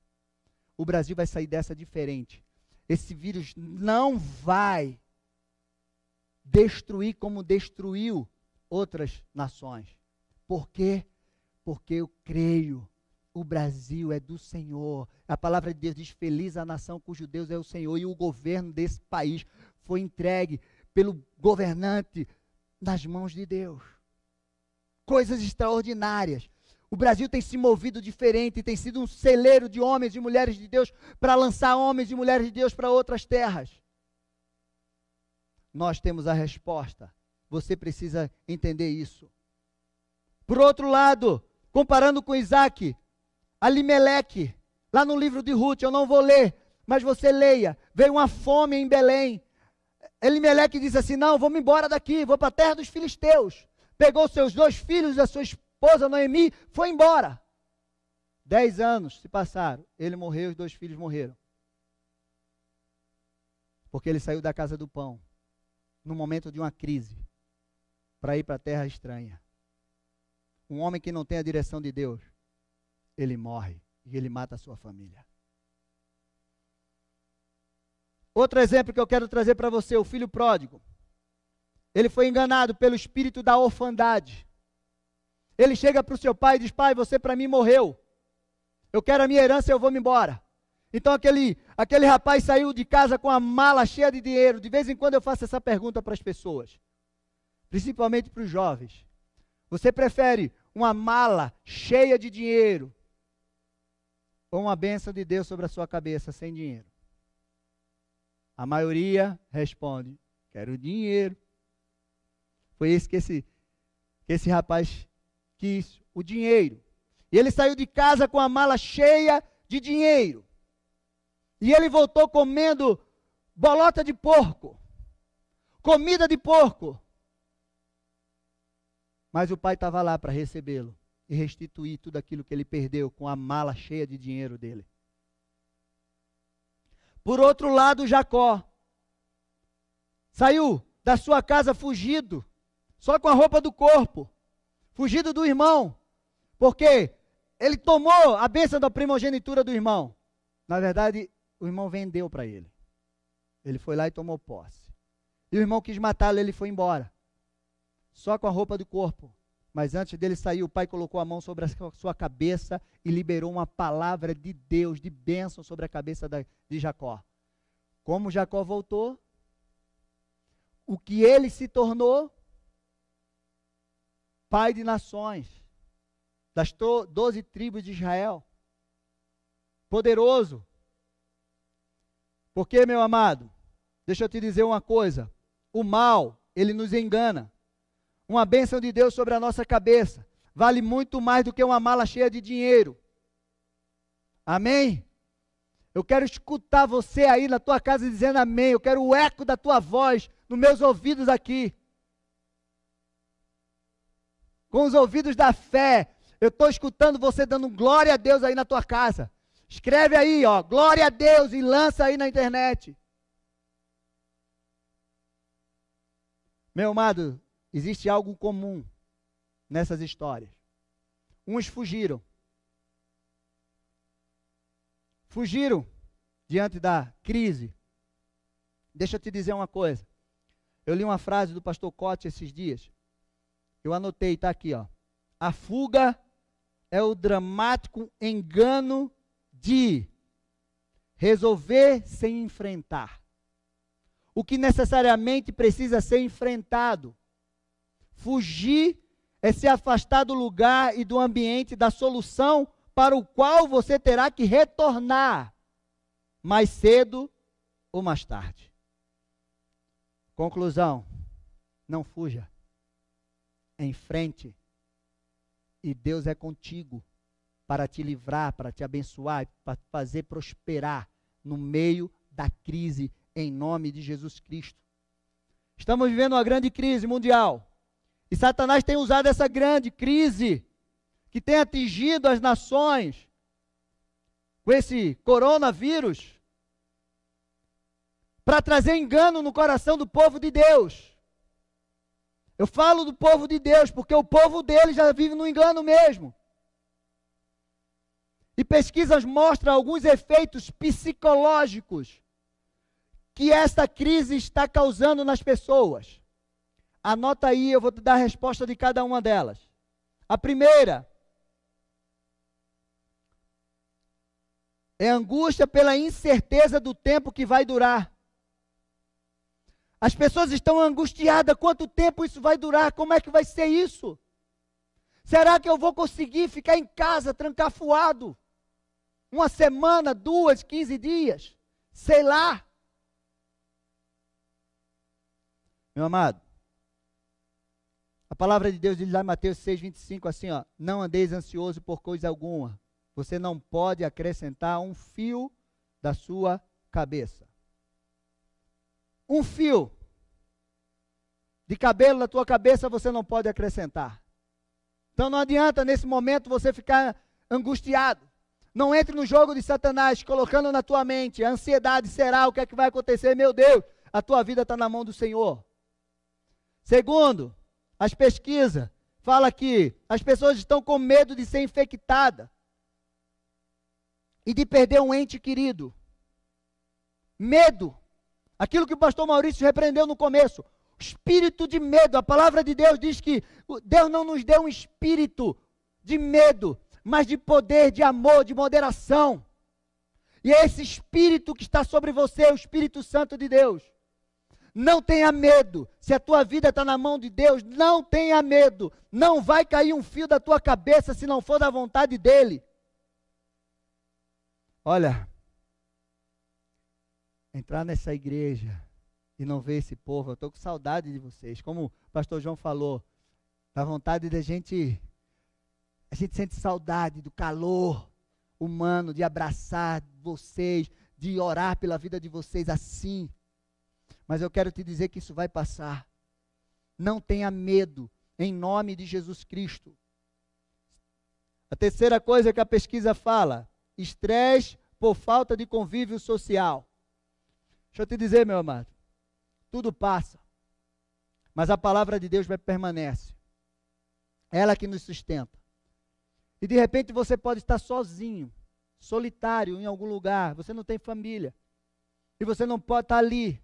O Brasil vai sair dessa diferente. Esse vírus não vai destruir como destruiu outras nações. Por quê? Porque eu creio. O Brasil é do Senhor. A palavra de Deus diz: feliz a nação cujo Deus é o Senhor. E o governo desse país foi entregue pelo governante nas mãos de Deus. Coisas extraordinárias. O Brasil tem se movido diferente, tem sido um celeiro de homens e mulheres de Deus para lançar homens e mulheres de Deus para outras terras. Nós temos a resposta. Você precisa entender isso. Por outro lado, comparando com Isaac, Abimeleque, lá no livro de Ruth, eu não vou ler, mas você leia. Veio uma fome em Belém. Abimeleque disse assim: não, vamos embora daqui, vou para a terra dos filisteus. Pegou seus 2 filhos e a sua esposa Noemi, foi embora. 10 anos se passaram, ele morreu, os 2 filhos morreram. Porque ele saiu da casa do pão, no momento de uma crise, para ir para a terra estranha. Um homem que não tem a direção de Deus, ele morre e ele mata a sua família. Outro exemplo que eu quero trazer para você, o filho pródigo. Ele foi enganado pelo espírito da orfandade. Ele chega para o seu pai e diz: pai, você para mim morreu. Eu quero a minha herança e eu vou me embora. Então aquele rapaz saiu de casa com a mala cheia de dinheiro. De vez em quando eu faço essa pergunta para as pessoas, principalmente para os jovens. Você prefere uma mala cheia de dinheiro ou uma bênção de Deus sobre a sua cabeça sem dinheiro? A maioria responde: quero dinheiro. Foi isso que esse rapaz quis, o dinheiro. E ele saiu de casa com a mala cheia de dinheiro. E ele voltou comendo bolota de porco, comida de porco. Mas o pai estava lá para recebê-lo e restituir tudo aquilo que ele perdeu com a mala cheia de dinheiro dele. Por outro lado, Jacó saiu da sua casa fugido, só com a roupa do corpo, fugido do irmão, porque ele tomou a bênção da primogenitura do irmão. Na verdade, o irmão vendeu para ele. Ele foi lá e tomou posse. E o irmão quis matá-lo, ele foi embora, só com a roupa do corpo. Mas antes dele sair, o pai colocou a mão sobre a sua cabeça e liberou uma palavra de Deus, de bênção sobre a cabeça de Jacó. Como Jacó voltou, o que ele se tornou? Pai de nações, das 12 tribos de Israel. Poderoso. Porque, meu amado, deixa eu te dizer uma coisa. O mal, ele nos engana. Uma bênção de Deus sobre a nossa cabeça vale muito mais do que uma mala cheia de dinheiro. Amém? Eu quero escutar você aí na tua casa dizendo amém. Eu quero o eco da tua voz nos meus ouvidos aqui. Com os ouvidos da fé. Eu estou escutando você dando glória a Deus aí na tua casa. Escreve aí, ó, glória a Deus, e lança aí na internet. Meu amado, existe algo comum nessas histórias. Uns fugiram. Fugiram diante da crise. Deixa eu te dizer uma coisa. Eu li uma frase do pastor Cote esses dias. Eu anotei, está aqui, ó. A fuga é o dramático engano de resolver sem enfrentar o que necessariamente precisa ser enfrentado. Fugir é se afastar do lugar e do ambiente da solução para o qual você terá que retornar mais cedo ou mais tarde. Conclusão: não fuja, enfrente, e Deus é contigo para te livrar, para te abençoar, para fazer prosperar no meio da crise, em nome de Jesus Cristo. Estamos vivendo uma grande crise mundial. E Satanás tem usado essa grande crise que tem atingido as nações com esse coronavírus para trazer engano no coração do povo de Deus. Eu falo do povo de Deus porque o povo dele já vive no engano mesmo. E pesquisas mostram alguns efeitos psicológicos que esta crise está causando nas pessoas. Anota aí, eu vou te dar a resposta de cada uma delas. A primeira é a angústia pela incerteza do tempo que vai durar. As pessoas estão angustiadas, quanto tempo isso vai durar? Como é que vai ser isso? Será que eu vou conseguir ficar em casa trancafuado? Uma semana, 2, 15 dias? Sei lá. Meu amado, a palavra de Deus diz lá em Mateus 6,25 assim, ó: não andeis ansioso por coisa alguma. Você não pode acrescentar um fio da sua cabeça. Um fio de cabelo da tua cabeça você não pode acrescentar. Então não adianta nesse momento você ficar angustiado. Não entre no jogo de Satanás, colocando na tua mente a ansiedade: será, o que é que vai acontecer? Meu Deus, a tua vida está na mão do Senhor. Segundo, as pesquisas falam que as pessoas estão com medo de ser infectada e de perder um ente querido. Medo Aquilo que o pastor Maurício repreendeu no começo. Espírito de medo. A palavra de Deus diz que Deus não nos deu um espírito de medo, mas de poder, de amor, de moderação. E é esse espírito que está sobre você, o Espírito Santo de Deus. Não tenha medo. Se a tua vida está na mão de Deus, não tenha medo. Não vai cair um fio da tua cabeça se não for da vontade dEle. Olha, entrar nessa igreja e não ver esse povo, eu estou com saudade de vocês. Como o pastor João falou, dá vontade de a gente sente saudade do calor humano, de abraçar vocês, de orar pela vida de vocês assim. Mas eu quero te dizer que isso vai passar. Não tenha medo, em nome de Jesus Cristo. A terceira coisa que a pesquisa fala, estresse por falta de convívio social. Deixa eu te dizer, meu amado, tudo passa, mas a palavra de Deus permanece. Ela que nos sustenta. E de repente você pode estar sozinho, solitário em algum lugar, você não tem família, e você não pode estar ali.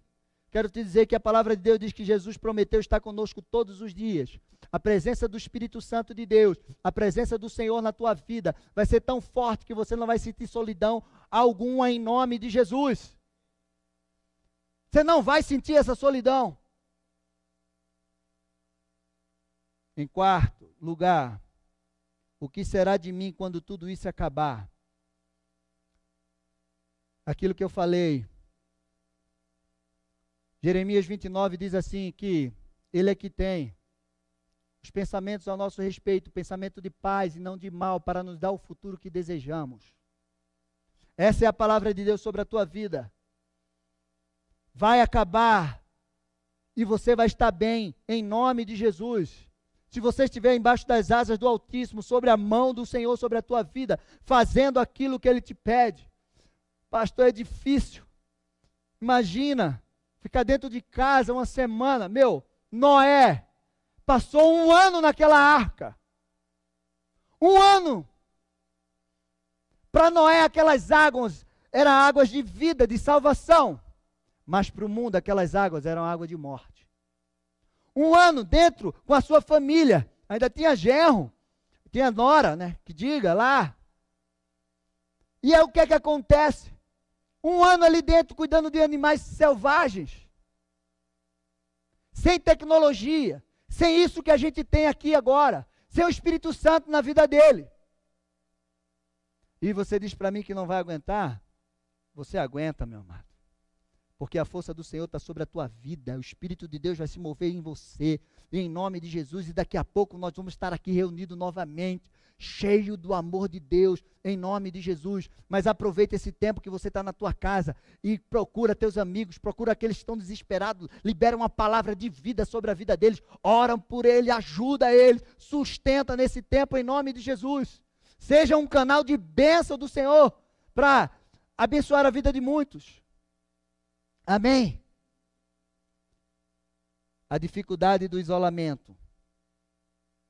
Quero te dizer que a palavra de Deus diz que Jesus prometeu estar conosco todos os dias. A presença do Espírito Santo de Deus, a presença do Senhor na tua vida vai ser tão forte que você não vai sentir solidão alguma em nome de Jesus. Você não vai sentir essa solidão. Em quarto lugar, o que será de mim quando tudo isso acabar? Aquilo que eu falei. Jeremias 29 diz assim que Ele é que tem os pensamentos ao nosso respeito, pensamento de paz e não de mal, para nos dar o futuro que desejamos. Essa é a palavra de Deus sobre a tua vida. Vai acabar e você vai estar bem, em nome de Jesus. Se você estiver embaixo das asas do Altíssimo, sobre a mão do Senhor, sobre a tua vida, fazendo aquilo que Ele te pede. Pastor, é difícil. Imagina, ficar dentro de casa uma semana. Noé passou 1 ano naquela arca. 1 ano. Para Noé aquelas águas eram águas de vida, de salvação. Mas para o mundo aquelas águas eram água de morte. 1 ano dentro com a sua família. Ainda tinha genro, tinha nora, que diga lá. E aí o que é que acontece? 1 ano ali dentro cuidando de animais selvagens. Sem tecnologia. Sem isso que a gente tem aqui agora. Sem o Espírito Santo na vida dele. E você diz para mim que não vai aguentar? Você aguenta, meu amado. Porque a força do Senhor está sobre a tua vida. O Espírito de Deus vai se mover em você. Em nome de Jesus. E daqui a pouco nós vamos estar aqui reunidos novamente. Cheio do amor de Deus, em nome de Jesus. Mas aproveita esse tempo que você está na tua casa e procura teus amigos, procura aqueles que estão desesperados, libera uma palavra de vida sobre a vida deles, oram por ele, ajuda eles, sustenta nesse tempo em nome de Jesus. Seja um canal de bênção do Senhor para abençoar a vida de muitos. Amém? A dificuldade do isolamento.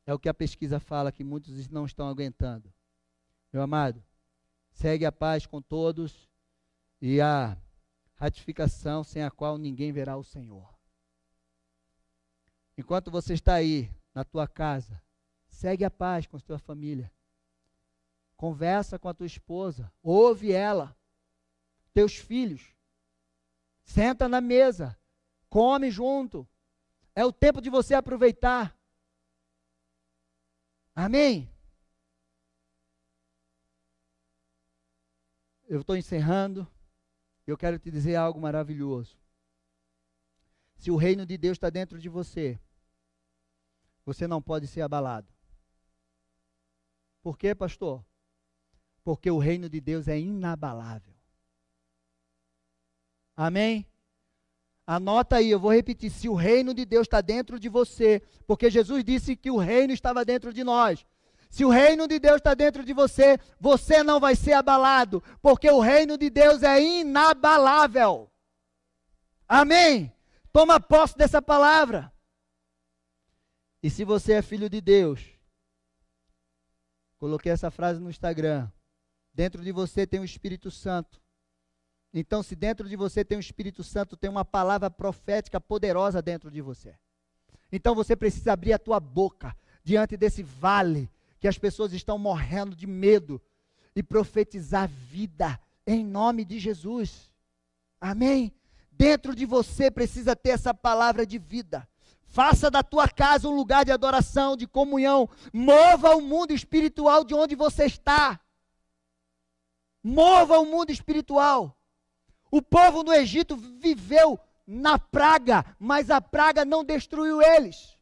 É o que a pesquisa fala, que muitos não estão aguentando. Meu amado, segue a paz com todos e a ratificação sem a qual ninguém verá o Senhor. Enquanto você está aí, na tua casa, segue a paz com a tua família. Conversa com a tua esposa, ouve ela, teus filhos. Senta na mesa, come junto. É o tempo de você aproveitar. Amém? Eu estou encerrando. Eu quero te dizer algo maravilhoso. Se o reino de Deus está dentro de você, você não pode ser abalado. Por quê, pastor? Porque o reino de Deus é inabalável. Amém? Anota aí, eu vou repetir, se o reino de Deus está dentro de você, porque Jesus disse que o reino estava dentro de nós. Se o reino de Deus está dentro de você, você não vai ser abalado, porque o reino de Deus é inabalável. Amém? Toma posse dessa palavra. E se você é filho de Deus, coloquei essa frase no Instagram, dentro de você tem o Espírito Santo, Então, se dentro de você tem o Espírito Santo, tem uma palavra profética poderosa dentro de você. Então, você precisa abrir a tua boca diante desse vale, que as pessoas estão morrendo de medo, e profetizar vida em nome de Jesus. Amém? Dentro de você precisa ter essa palavra de vida. Faça da tua casa um lugar de adoração, de comunhão. Mova o mundo espiritual de onde você está. Mova o mundo espiritual. O povo no Egito viveu na praga, mas a praga não destruiu eles,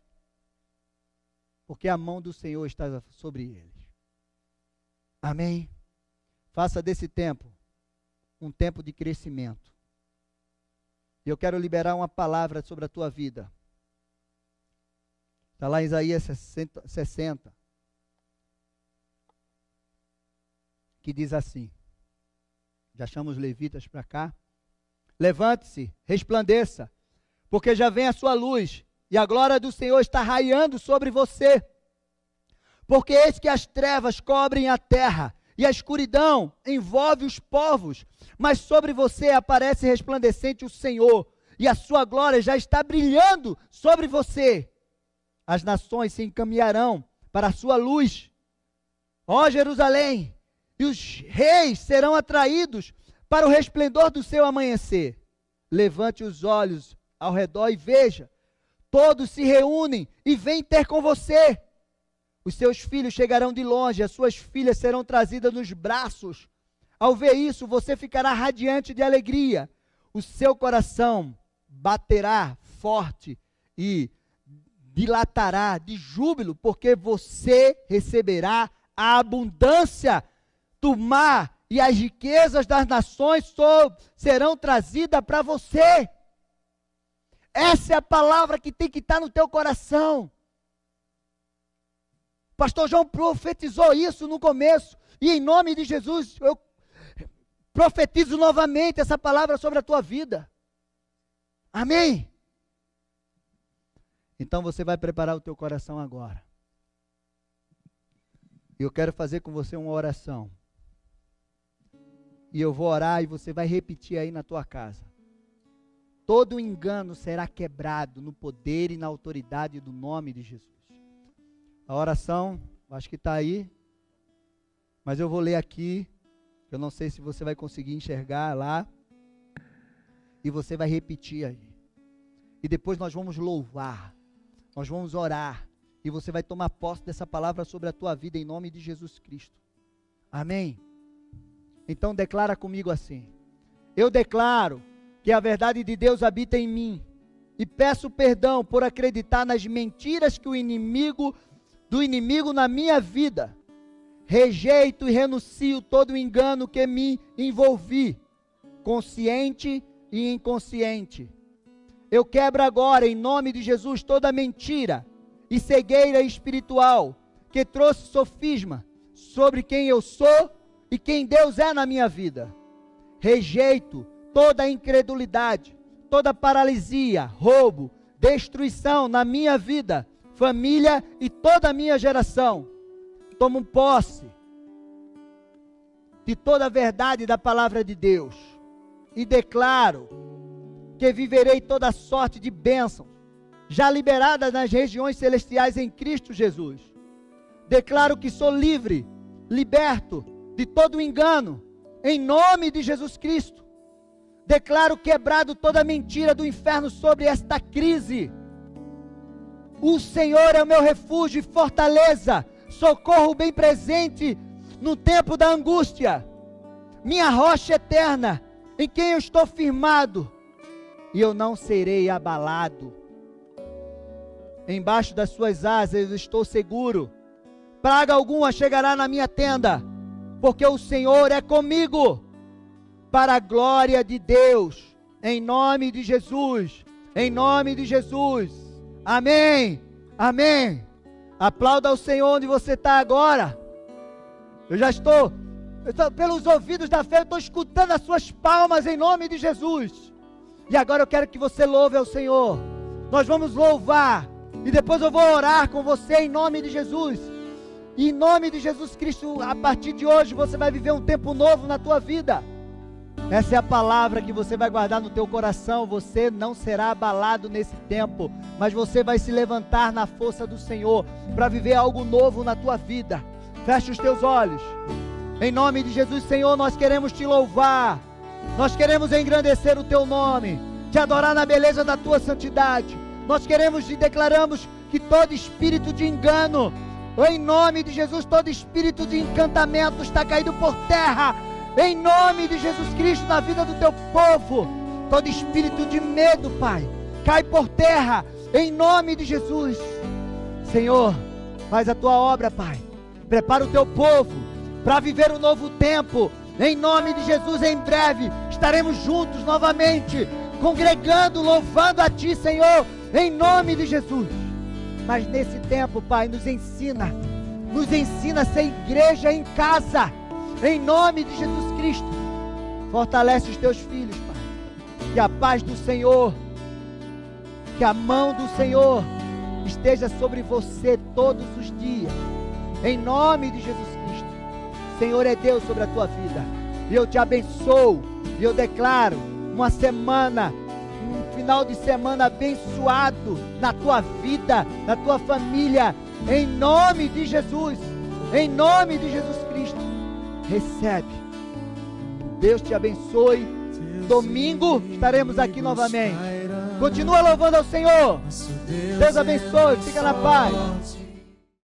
porque a mão do Senhor estava sobre eles. Amém? Faça desse tempo um tempo de crescimento. E eu quero liberar uma palavra sobre a tua vida. Está lá em Isaías 60, que diz assim, já chama os levitas para cá: levante-se, resplandeça, porque já vem a sua luz, e a glória do Senhor está raiando sobre você. Porque eis que as trevas cobrem a terra, e a escuridão envolve os povos, mas sobre você aparece resplandecente o Senhor, e a sua glória já está brilhando sobre você. As nações se encaminharão para a sua luz, ó Jerusalém, e os reis serão atraídos para o resplendor do seu amanhecer. Levante os olhos ao redor e veja, todos se reúnem e vêm ter com você. Os seus filhos chegarão de longe, as suas filhas serão trazidas nos braços. Ao ver isso, você ficará radiante de alegria. O seu coração baterá forte e dilatará de júbilo, porque você receberá a abundância do mar, e as riquezas das nações serão trazidas para você. Essa é a palavra que tem que estar no teu coração. Pastor João profetizou isso no começo, e em nome de Jesus, eu profetizo novamente essa palavra sobre a tua vida. Amém? Então você vai preparar o teu coração agora. Eu quero fazer com você uma oração. E eu vou orar e você vai repetir aí na tua casa. Todo engano será quebrado no poder e na autoridade do nome de Jesus. A oração, acho que está aí, mas eu vou ler aqui. Eu não sei se você vai conseguir enxergar lá. E você vai repetir aí. E depois nós vamos louvar. Nós vamos orar. E você vai tomar posse dessa palavra sobre a tua vida em nome de Jesus Cristo. Amém? Então declara comigo assim: eu declaro que a verdade de Deus habita em mim, e peço perdão por acreditar nas mentiras que do inimigo na minha vida. Rejeito e renuncio todo o engano que me envolvi, consciente e inconsciente. Eu quebro agora, em nome de Jesus, toda mentira e cegueira espiritual que trouxe sofisma sobre quem eu sou e quem Deus é na minha vida. Rejeito toda incredulidade, toda paralisia, roubo, destruição na minha vida, família e toda a minha geração. Tomo posse de toda a verdade da palavra de Deus e declaro que viverei toda sorte de bênçãos já liberadas nas regiões celestiais em Cristo Jesus. Declaro que sou livre, liberto de todo engano, em nome de Jesus Cristo. Declaro quebrado toda mentira do inferno sobre esta crise. O Senhor é o meu refúgio e fortaleza, socorro bem presente no tempo da angústia. Minha rocha eterna, em quem eu estou firmado, e eu não serei abalado. Embaixo das suas asas eu estou seguro. Praga alguma chegará na minha tenda, porque o Senhor é comigo. Para a glória de Deus, em nome de Jesus, em nome de Jesus. Amém, amém. Aplauda o Senhor onde você está agora. Eu estou pelos ouvidos da fé, eu estou escutando as suas palmas em nome de Jesus. E agora eu quero que você louve ao Senhor. Nós vamos louvar, e depois eu vou orar com você em nome de Jesus. E em nome de Jesus Cristo, a partir de hoje você vai viver um tempo novo na tua vida. Essa é a palavra que você vai guardar no teu coração. Você não será abalado nesse tempo, mas você vai se levantar na força do Senhor para viver algo novo na tua vida. Feche os teus olhos. Em nome de Jesus, Senhor, nós queremos te louvar. Nós queremos engrandecer o teu nome, te adorar na beleza da tua santidade. Nós queremos e declaramos que todo espírito de engano, em nome de Jesus, todo espírito de encantamento está caído por terra. Em nome de Jesus Cristo, na vida do teu povo, todo espírito de medo, Pai, cai por terra, em nome de Jesus. Senhor, faz a tua obra, Pai. Prepara o teu povo para viver um novo tempo. Em nome de Jesus, em breve estaremos juntos novamente, congregando, louvando a Ti, Senhor, em nome de Jesus. Mas nesse tempo, Pai, nos ensina a ser igreja em casa. Em nome de Jesus Cristo, fortalece os teus filhos, Pai. Que a paz do Senhor, que a mão do Senhor esteja sobre você todos os dias. Em nome de Jesus Cristo. Senhor é Deus sobre a tua vida. E eu te abençoo. E eu declaro uma semana, um final de semana abençoado na tua vida, na tua família. Em nome de Jesus. Em nome de Jesus Cristo. Recebe. Deus te abençoe. Domingo estaremos aqui novamente. Continua louvando ao Senhor. Deus abençoe. Fica na paz.